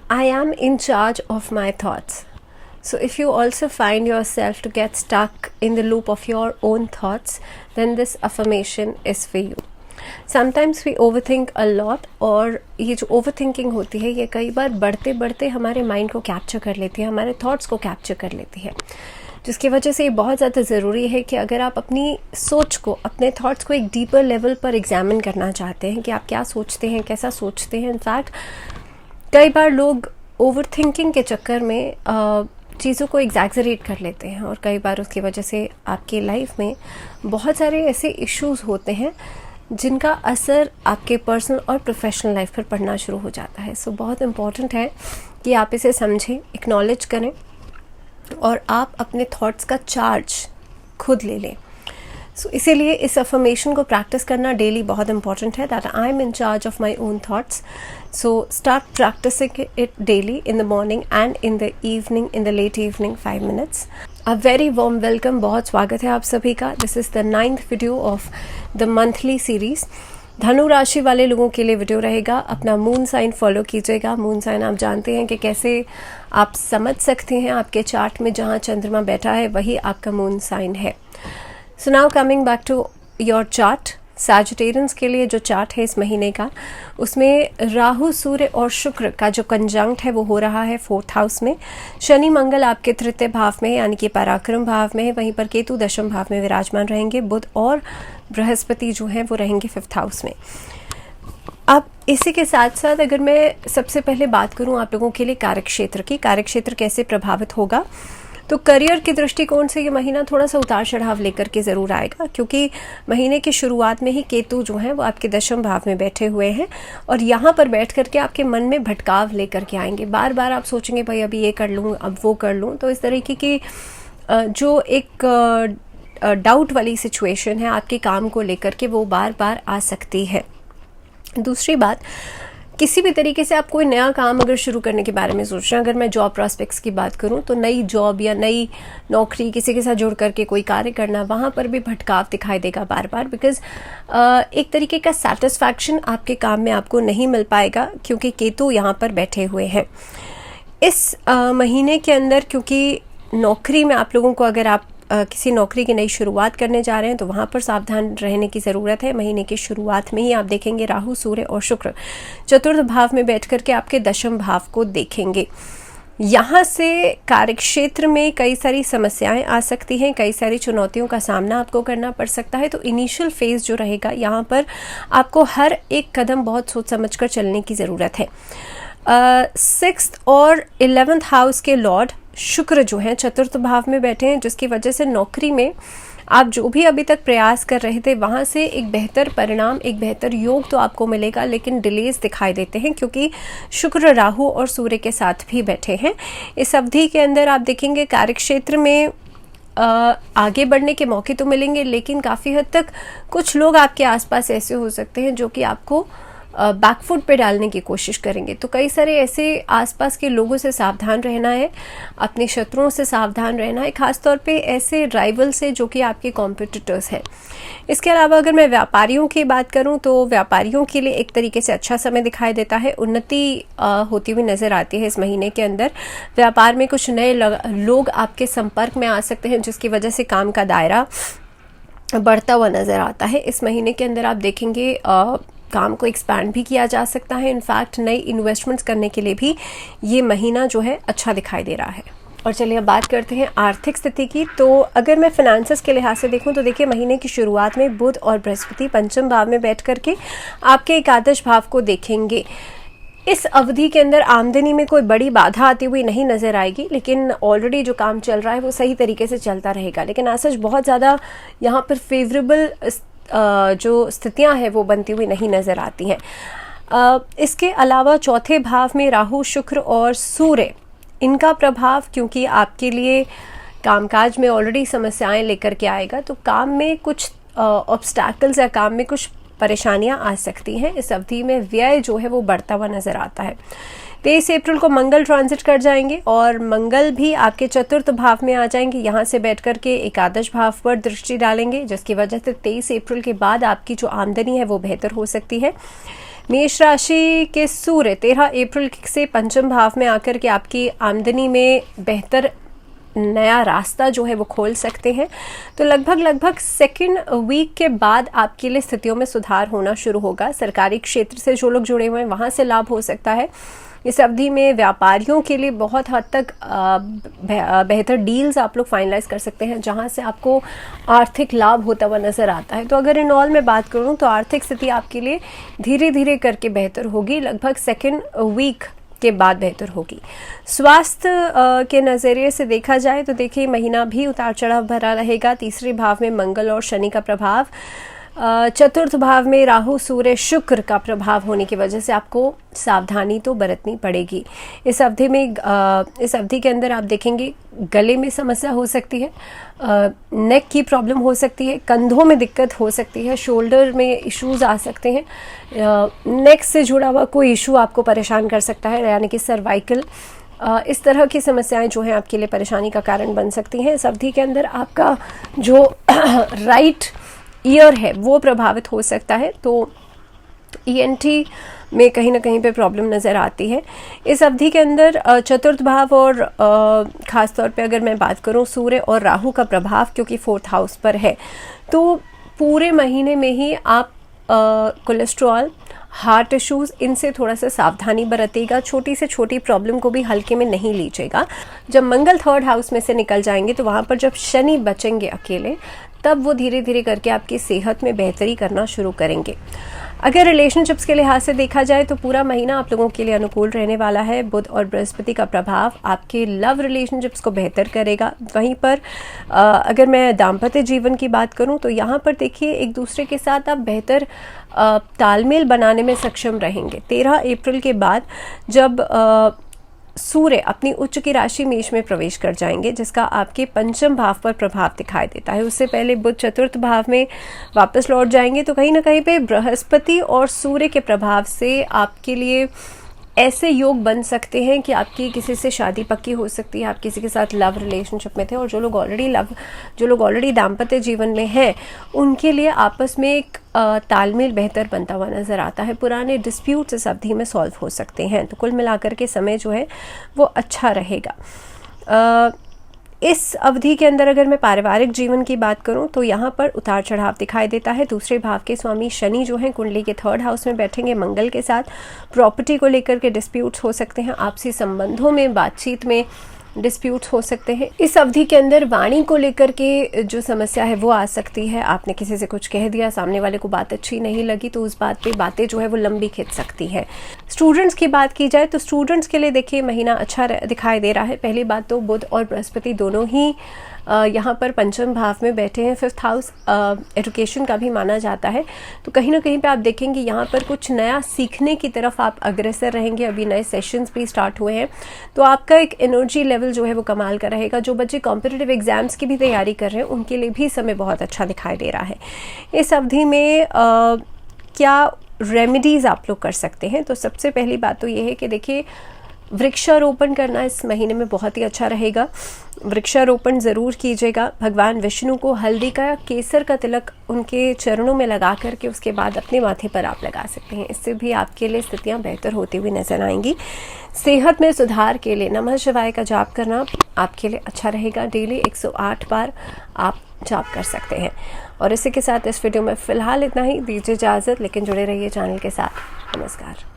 I am in charge of my thoughts. So if you also find yourself to get stuck in the loop of your own thoughts, then this affirmation is for you. Sometimes we overthink a lot, और ये जो overthinking होती है ये कई बार बढ़ते बढ़ते हमारे माइंड को कैप्चर कर लेती है, हमारे थॉट्स को कैप्चर कर लेती है, जिसकी वजह से ये बहुत ज़्यादा ज़रूरी है कि अगर आप अपनी सोच को, अपने थॉट्स को एक डीपर लेवल पर एग्जामिन करना चाहते हैं कि आप क्या सोचते हैं, कैसा सोचते हैं। इनफैक्ट कई बार लोग ओवरथिंकिंग के चक्कर में चीज़ों को एग्जैजरेट कर लेते हैं, और कई बार उसकी वजह से आपकी लाइफ में बहुत सारे ऐसे इश्यूज होते हैं जिनका असर आपके पर्सनल और प्रोफेशनल लाइफ पर पड़ना शुरू हो जाता है। सो बहुत इम्पॉर्टेंट है कि आप इसे समझें, एक्नॉलेज करें और आप अपने थॉट्स का चार्ज खुद ले लें। सो इसीलिए इस अफर्मेशन को प्रैक्टिस करना डेली बहुत इंपॉर्टेंट है, that I am in charge of my own thoughts. So start practising it daily in the morning and in the evening, in the late evening 5 minutes। A very warm welcome, बहुत स्वागत है आप सभी का। This is the 9th video of the monthly series. धनु राशि वाले लोगों के लिए वीडियो रहेगा। अपना मून साइन फॉलो कीजिएगा। मून साइन आप जानते हैं कि कैसे आप समझ सकते हैं, आपके चार्ट में जहाँ चंद्रमा बैठा है वही आपका मून साइन है। So now coming back to your chart, Sagittarians के लिए जो चार्ट है इस महीने का, उसमें राहु, सूर्य और शुक्र का जो कंजंक्ट है वो हो रहा है 4th हाउस में। शनि मंगल आपके तृतीय भाव में यानी कि पराक्रम भाव में है, वहीं पर केतु दशम भाव में विराजमान रहेंगे। बुध और बृहस्पति जो है वो रहेंगे 5th हाउस में। अब इसी के साथ साथ अगर मैं सबसे पहले बात करूं आप लोगों के लिए कार्यक्षेत्र की, कार्यक्षेत्र कैसे प्रभावित होगा, तो करियर के दृष्टिकोण से ये महीना थोड़ा सा उतार चढ़ाव लेकर के ज़रूर आएगा, क्योंकि महीने की शुरुआत में ही केतु जो है वो आपके दशम भाव में बैठे हुए हैं, और यहाँ पर बैठ करके आपके मन में भटकाव लेकर के आएंगे। बार बार आप सोचेंगे भाई अभी ये कर लूँ, अब वो कर लूँ। तो इस तरीके की जो एक डाउट वाली सिचुएशन है आपके काम को लेकर के, वो बार बार आ सकती है। दूसरी बात, किसी भी तरीके से आप कोई नया काम अगर शुरू करने के बारे में सोच रहे हैं, अगर मैं जॉब प्रॉस्पेक्ट्स की बात करूं तो नई जॉब या नई नौकरी किसी के साथ जुड़ करके कोई कार्य करना, वहाँ पर भी भटकाव दिखाई देगा बार बार, बिकॉज एक तरीके का सेटिस्फैक्शन आपके काम में आपको नहीं मिल पाएगा, क्योंकि केतु यहाँ पर बैठे हुए हैं इस महीने के अंदर। क्योंकि नौकरी में आप लोगों को, अगर आप किसी नौकरी की नई शुरुआत करने जा रहे हैं तो वहाँ पर सावधान रहने की ज़रूरत है। महीने की शुरुआत में ही आप देखेंगे राहु, सूर्य और शुक्र चतुर्थ भाव में बैठ करके आपके दशम भाव को देखेंगे। यहाँ से कार्यक्षेत्र में कई सारी समस्याएं आ सकती हैं, कई सारी चुनौतियों का सामना आपको करना पड़ सकता है। तो इनिशियल फेज़ जो रहेगा यहाँ पर आपको हर एक कदम बहुत सोच समझ कर चलने की ज़रूरत है। 6th और 11th हाउस के लॉर्ड शुक्र जो हैं चतुर्थ भाव में बैठे हैं, जिसकी वजह से नौकरी में आप जो भी अभी तक प्रयास कर रहे थे वहाँ से एक बेहतर परिणाम, एक बेहतर योग तो आपको मिलेगा, लेकिन डिलेज दिखाई देते हैं, क्योंकि शुक्र राहु और सूर्य के साथ भी बैठे हैं। इस अवधि के अंदर आप देखेंगे कार्यक्षेत्र में आगे बढ़ने के मौके तो मिलेंगे, लेकिन काफ़ी हद तक कुछ लोग आपके आसपास ऐसे हो सकते हैं जो कि आपको बैकफुट पे डालने की कोशिश करेंगे। तो कई सारे ऐसे आसपास के लोगों से सावधान रहना है, अपने शत्रुओं से सावधान रहना है, खासतौर पे ऐसे राइवल से जो कि आपके कॉम्पिटिटर्स हैं। इसके अलावा अगर मैं व्यापारियों की बात करूं तो व्यापारियों के लिए एक तरीके से अच्छा समय दिखाई देता है, उन्नति होती हुई नज़र आती है इस महीने के अंदर। व्यापार में कुछ नए लोग आपके संपर्क में आ सकते हैं, जिसकी वजह से काम का दायरा बढ़ता हुआ नज़र आता है। इस महीने के अंदर आप देखेंगे काम को एक्सपैंड भी किया जा सकता है। इनफैक्ट नई इन्वेस्टमेंट्स करने के लिए भी ये महीना जो है अच्छा दिखाई दे रहा है। और चलिए अब बात करते हैं आर्थिक स्थिति की। तो अगर मैं फाइनेंसेस के लिहाज से देखूं तो देखिए महीने की शुरुआत में बुध और बृहस्पति पंचम भाव में बैठ करके आपके एकादश भाव को देखेंगे। इस अवधि के अंदर आमदनी में कोई बड़ी बाधा आती हुई नहीं नज़र आएगी, लेकिन ऑलरेडी जो काम चल रहा है वो सही तरीके से चलता रहेगा। लेकिन आज सच बहुत ज़्यादा यहाँ पर फेवरेबल जो स्थितियां हैं वो बनती हुई नहीं नज़र आती हैं। इसके अलावा चौथे भाव में राहु, शुक्र और सूर्य, इनका प्रभाव क्योंकि आपके लिए कामकाज में ऑलरेडी समस्याएं लेकर के आएगा, तो काम में कुछ ऑब्स्टैकल्स या काम में कुछ परेशानियां आ सकती हैं। इस अवधि में व्यय जो है वो बढ़ता हुआ नज़र आता है। 23 अप्रैल को मंगल ट्रांजिट कर जाएंगे और मंगल भी आपके चतुर्थ भाव में आ जाएंगे। यहाँ से बैठ कर के एकादश भाव पर दृष्टि डालेंगे, जिसकी वजह से 23 अप्रैल के बाद आपकी जो आमदनी है वो बेहतर हो सकती है। मेष राशि के सूर्य 13 अप्रैल से पंचम भाव में आकर के आपकी आमदनी में बेहतर नया रास्ता जो है वो खोल सकते हैं। तो लगभग सेकेंड वीक के बाद आपके लिए स्थितियों में सुधार होना शुरू होगा। सरकारी क्षेत्र से जो लोग जुड़े हुए हैं वहाँ से लाभ हो सकता है। इस अवधि में व्यापारियों के लिए बहुत हद तक बेहतर डील्स आप लोग फाइनलाइज कर सकते हैं, जहां से आपको आर्थिक लाभ होता हुआ नजर आता है। तो अगर इन ऑल में बात करूं तो आर्थिक स्थिति आपके लिए धीरे धीरे करके बेहतर होगी, लगभग सेकेंड वीक के बाद बेहतर होगी। स्वास्थ्य के नज़रिए से देखा जाए तो देखिए महीना भी उतार चढ़ाव भरा रहेगा। तीसरे भाव में मंगल और शनि का प्रभाव, चतुर्थ भाव में राहु सूर्य शुक्र का प्रभाव होने की वजह से आपको सावधानी तो बरतनी पड़ेगी। इस अवधि के अंदर आप देखेंगे गले में समस्या हो सकती है, नेक की प्रॉब्लम हो सकती है, कंधों में दिक्कत हो सकती है, शोल्डर में इश्यूज आ सकते हैं, नेक से जुड़ा हुआ कोई इशू आपको परेशान कर सकता है, यानी कि सर्वाइकल, इस तरह की समस्याएं जो हैं आपके लिए परेशानी का कारण बन सकती हैं। इस अवधि के अंदर आपका जो राइट ईयर है वो प्रभावित हो सकता है, तो ईएनटी में कहीं ना कहीं पे प्रॉब्लम नज़र आती है। इस अवधि के अंदर चतुर्थ भाव और ख़ास तौर पे अगर मैं बात करूं सूर्य और राहु का प्रभाव क्योंकि फोर्थ हाउस पर है, तो पूरे महीने में ही आप कोलेस्ट्रॉल, हार्ट इश्यूज, इनसे थोड़ा सा सावधानी बरतिएगा। छोटी से छोटी प्रॉब्लम को भी हल्के में नहीं लीजिएगा। जब मंगल थर्ड हाउस में से निकल जाएंगे तो वहाँ पर जब शनि बचेंगे अकेले, तब वो धीरे धीरे करके आपकी सेहत में बेहतरी करना शुरू करेंगे। अगर रिलेशनशिप्स के लिहाज से देखा जाए तो पूरा महीना आप लोगों के लिए अनुकूल रहने वाला है। बुध और बृहस्पति का प्रभाव आपके लव रिलेशनशिप्स को बेहतर करेगा। वहीं पर अगर मैं दाम्पत्य जीवन की बात करूं तो यहाँ पर देखिए एक दूसरे के साथ आप बेहतर तालमेल बनाने में सक्षम रहेंगे। 13 अप्रैल के बाद जब सूर्य अपनी उच्च की राशि मेष में प्रवेश कर जाएंगे, जिसका आपके पंचम भाव पर प्रभाव दिखाई देता है। उससे पहले बुध चतुर्थ भाव में वापस लौट जाएंगे, तो कहीं ना कहीं पे बृहस्पति और सूर्य के प्रभाव से आपके लिए ऐसे योग बन सकते हैं कि आपकी किसी से शादी पक्की हो सकती है। आप किसी के साथ लव रिलेशनशिप में थे और जो लोग ऑलरेडी दाम्पत्य जीवन में हैं, उनके लिए आपस में एक तालमेल बेहतर बनता हुआ नज़र आता है। पुराने डिस्प्यूट्स इस अवधि में सॉल्व हो सकते हैं। तो कुल मिलाकर के समय जो है वो अच्छा रहेगा। इस अवधि के अंदर अगर मैं पारिवारिक जीवन की बात करूं तो यहाँ पर उतार चढ़ाव दिखाई देता है। दूसरे भाव के स्वामी शनि जो हैं कुंडली के थर्ड हाउस में बैठेंगे मंगल के साथ। प्रॉपर्टी को लेकर के डिस्प्यूट्स हो सकते हैं, आपसी संबंधों में बातचीत में डिस्प्यूट्स हो सकते हैं। इस अवधि के अंदर वाणी को लेकर के जो समस्या है वो आ सकती है। आपने किसी से कुछ कह दिया, सामने वाले को बात अच्छी नहीं लगी, तो उस बात पे बातें जो है वो लंबी खिंच सकती है। स्टूडेंट्स की बात की जाए तो स्टूडेंट्स के लिए देखिए महीना अच्छा दिखाई दे रहा है। पहली बात तो बुध और बृहस्पति दोनों ही यहाँ पर पंचम भाव में बैठे हैं। फिफ्थ हाउस एजुकेशन का भी माना जाता है, तो कहीं ना कहीं पे आप देखेंगे यहाँ पर कुछ नया सीखने की तरफ आप अग्रसर रहेंगे। अभी नए सेशंस भी स्टार्ट हुए हैं, तो आपका एक एनर्जी लेवल जो है वो कमाल का रहेगा। जो बच्चे कॉम्पिटिटिव एग्जाम्स की भी तैयारी कर रहे हैं उनके लिए भी समय बहुत अच्छा दिखाई दे रहा है। इस अवधि में क्या रेमेडीज़ आप लोग कर सकते हैं, तो सबसे पहली बात तो ये है कि देखिए वृक्षारोपण करना इस महीने में बहुत ही अच्छा रहेगा। वृक्षारोपण ज़रूर कीजिएगा। भगवान विष्णु को हल्दी का, केसर का तिलक उनके चरणों में लगा करके उसके बाद अपने माथे पर आप लगा सकते हैं। इससे भी आपके लिए स्थितियां बेहतर होती हुई नजर आएंगी। सेहत में सुधार के लिए नमः शिवाय का जाप करना आपके लिए अच्छा रहेगा। डेली 108 बार आप जाप कर सकते हैं। और इसी के साथ इस वीडियो में फ़िलहाल इतना ही। दीजिए इजाज़त, लेकिन जुड़े रहिए चैनल के साथ। नमस्कार।